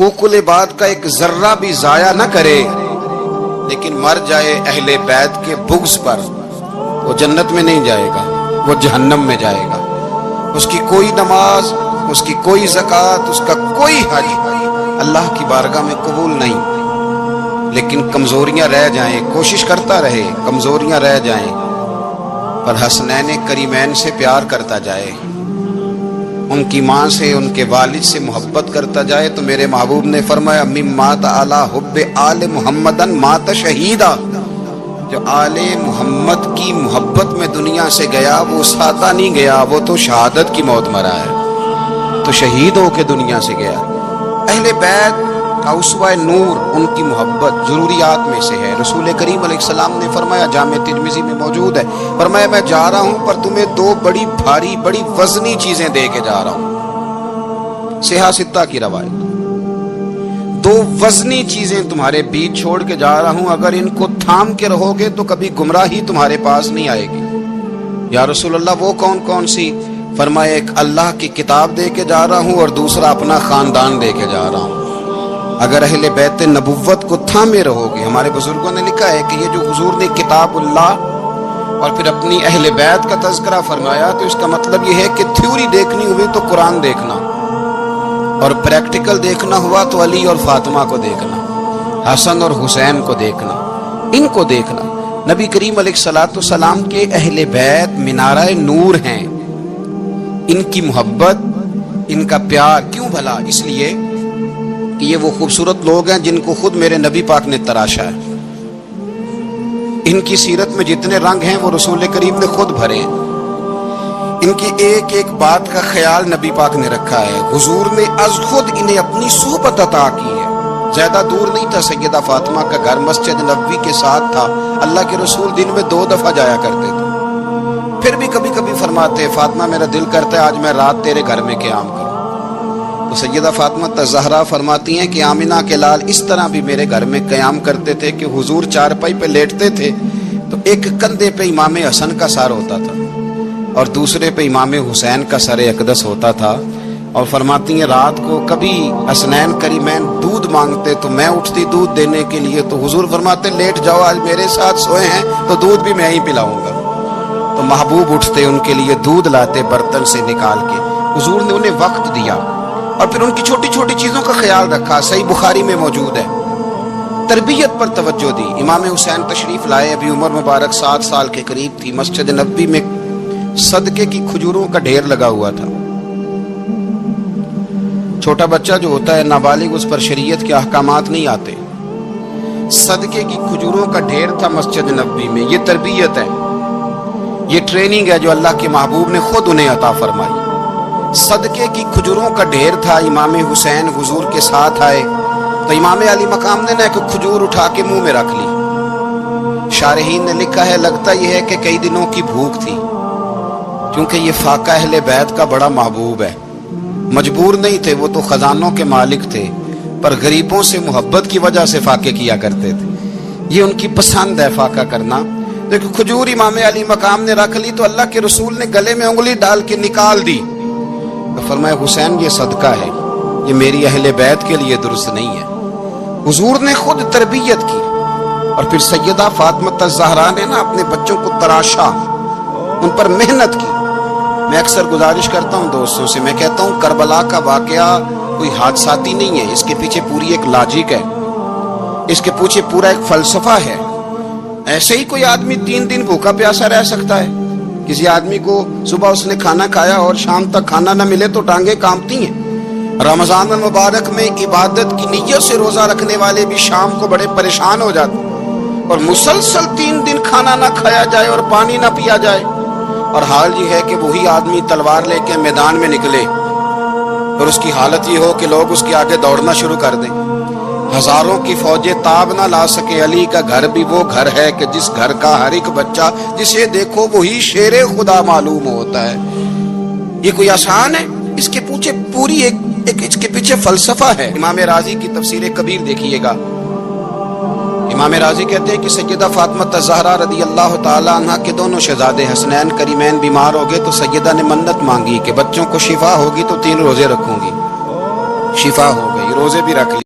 حقوق العباد کا ایک ذرہ بھی ضائع نہ کرے لیکن مر جائے اہل بیت کے بغض پر، وہ جنت میں نہیں جائے گا، وہ جہنم میں جائے گا۔ اس کی کوئی نماز، اس کی کوئی زکوٰۃ، اس کا کوئی حج اللہ کی بارگاہ میں قبول نہیں۔ لیکن کمزوریاں رہ جائیں، کوشش کرتا رہے، کمزوریاں رہ جائیں، پر حسنین کریمین سے پیار کرتا جائے، ان کی ماں سے، ان کے والد سے محبت کرتا جائے، تو میرے محبوب نے فرمایا مم مات علی حب آل محمدن مات شہیدا، جو آل محمد کی محبت میں دنیا سے گیا وہ سادہ نہیں گیا، وہ تو شہادت کی موت مرا ہے، تو شہید ہو کے دنیا سے گیا۔ اہل بیت کا اسوہ نور ان کی محبت ضروریات میں سے ہے۔ رسول کریم علیہ السلام نے فرمایا، جامع ترمذی میں موجود ہے، فرمایا میں جا رہا ہوں پر تمہیں دو بڑی بھاری بڑی وزنی چیزیں دے کے جا رہا ہوں، صحیح ستہ کی روایت، دو وزنی چیزیں تمہارے بیچ چھوڑ کے جا رہا ہوں، اگر ان کو تھام کے رہو گے تو کبھی گمراہی تمہارے پاس نہیں آئے گی۔ یا رسول اللہ وہ کون کون سی؟ فرمایا ایک اللہ کی کتاب دے کے جا رہا ہوں اور دوسرا اپنا خاندان دے کے جا رہا ہوں۔ اگر اہل بیت نبوت کو تھامے رہو گے، ہمارے بزرگوں نے لکھا ہے کہ یہ جو حضور نے کتاب اللہ اور پھر اپنی اہل بیت کا تذکرہ فرمایا تو اس کا مطلب یہ ہے کہ تھیوری دیکھنی ہوئی تو قرآن دیکھنا، اور پریکٹیکل دیکھنا ہوا تو علی اور فاطمہ کو دیکھنا، حسن اور حسین کو دیکھنا، ان کو دیکھنا۔ نبی کریم علیہ الصلوۃ والسلام کے اہل بیت منارہ نور ہیں، ان کی محبت، ان کا پیار کیوں بھلا؟ اس لیے کہ یہ وہ خوبصورت لوگ ہیں جن کو خود میرے نبی پاک نے تراشا ہے۔ ان کی سیرت میں جتنے رنگ ہیں وہ رسول کریم نے خود بھرے ہیں، ان کی ایک ایک بات کا خیال نبی پاک نے رکھا ہے۔ حضور نے از خود انہیں اپنی صحبت عطا کی ہے۔ زیادہ دور نہیں تھا سیدہ فاطمہ کا گھر، مسجد نبوی کے ساتھ تھا، اللہ کے رسول دن میں 2 دفعہ جایا کرتے تھے۔ پھر بھی کبھی کبھی فرماتے فاطمہ میرا دل کرتا ہے آج میں رات تیرے گھر میں قیام کروں، تو سیدہ فاطمہ الزہرا فرماتی ہیں کہ آمنہ کے لال اس طرح بھی میرے گھر میں قیام کرتے تھے کہ حضور چارپائی پہ لیٹتے تھے تو ایک کندھے پہ امام حسن کا سر ہوتا تھا اور دوسرے پہ امام حسین کا سر اقدس ہوتا تھا، اور فرماتی ہیں رات کو کبھی حسنین کریمین دودھ مانگتے تو میں اٹھتی دودھ دینے کے لیے، تو حضور فرماتے لیٹ جاؤ آج میرے ساتھ سوئے ہیں تو دودھ بھی میں ہی پلاؤں گا، تو محبوب اٹھتے ان کے لیے دودھ لاتے برتن سے نکال کے۔ حضور نے انہیں وقت دیا اور پھر ان کی چھوٹی چھوٹی چیزوں کا خیال رکھا۔ صحیح بخاری میں موجود ہے، تربیت پر توجہ دی۔ امام حسین تشریف لائے، ابھی عمر مبارک 7 سال کے قریب تھی، مسجد نبوی میں صدقے کی کھجوروں کا ڈھیر لگا ہوا تھا۔ چھوٹا بچہ جو ہوتا ہے نابالغ، اس پر شریعت کے احکامات نہیں آتے، صدقے کی کھجوروں کا ڈھیر تھا مسجد نبوی میں۔ یہ تربیت ہے، یہ ٹریننگ ہے جو اللہ کے محبوب نے خود انہیں عطا فرمائی۔ صدقے کی کھجوروں کا ڈھیر تھا، امام حسین حضور کے ساتھ آئے تو امام علی مقام نے ایک کھجور اٹھا کے منہ میں رکھ لی۔ شارحین نے لکھا ہے لگتا یہ ہے کہ کئی دنوں کی بھوک تھی، کیونکہ یہ فاقہ اہل بیت کا بڑا محبوب ہے۔ مجبور نہیں تھے، وہ تو خزانوں کے مالک تھے، پر غریبوں سے محبت کی وجہ سے فاقے کیا کرتے تھے، یہ ان کی پسند ہے فاقہ کرنا۔ دیکھو کھجور امام علی مقام نے رکھ لی تو اللہ کے رسول نے گلے میں انگلی ڈال کے نکال دی، تو فرمایا حسین یہ صدقہ ہے، یہ میری اہل بیت کے لیے درست نہیں ہے۔ حضور نے خود تربیت کی، اور پھر سیدہ فاطمہ الزہرا نے اپنے بچوں کو تراشا، ان پر محنت کی۔ میں اکثر گزارش کرتا ہوں دوستوں سے، میں کہتا ہوں کربلا کا واقعہ کوئی حادثاتی نہیں ہے، اس کے پیچھے پوری ایک لاجک ہے، اس کے پیچھے پورا ایک فلسفہ ہے۔ ایسے ہی کوئی آدمی 3 دن بھوکا پیاسا رہ سکتا ہے؟ کسی آدمی کو صبح اس نے کھانا کھایا اور شام تک کھانا نہ ملے تو ٹانگیں کانپتی ہیں۔ رمضان المبارک میں عبادت کی نیت سے روزہ رکھنے والے بھی شام کو بڑے پریشان ہو جاتے ہیں، اور مسلسل 3 دن کھانا نہ کھایا جائے اور پانی نہ پیا جائے، اور حال یہ ہے کہ وہی آدمی تلوار لے کے میدان میں نکلے اور اس کی حالت یہ ہو کہ لوگ اس کے آگے دوڑنا شروع کر دیں، ہزاروں کی فوجیں تاب نہ لا سکے۔ علی کا گھر بھی وہ گھر ہے کہ جس گھر کا ہر ایک بچہ جسے دیکھو وہی شیر خدا معلوم ہوتا ہے۔ یہ کوئی آسان ہے؟ اس کے پیچھے پوری ایک اس کے پیچھے فلسفہ ہے۔ امام راضی کی تفسیر کبیر دیکھیے گا، امام راضی کہتے ہیں کہ سیدہ فاطمہ الزہرا رضی اللہ تعالی عنہ کے دونوں شہزادے حسنین کریمین بیمار ہو گئے تو سیدہ نے منت مانگی کہ بچوں کو شفا ہوگی تو 3 روزے رکھوں گی۔ شفا ہو گئی. روزے بھی رکھ لی.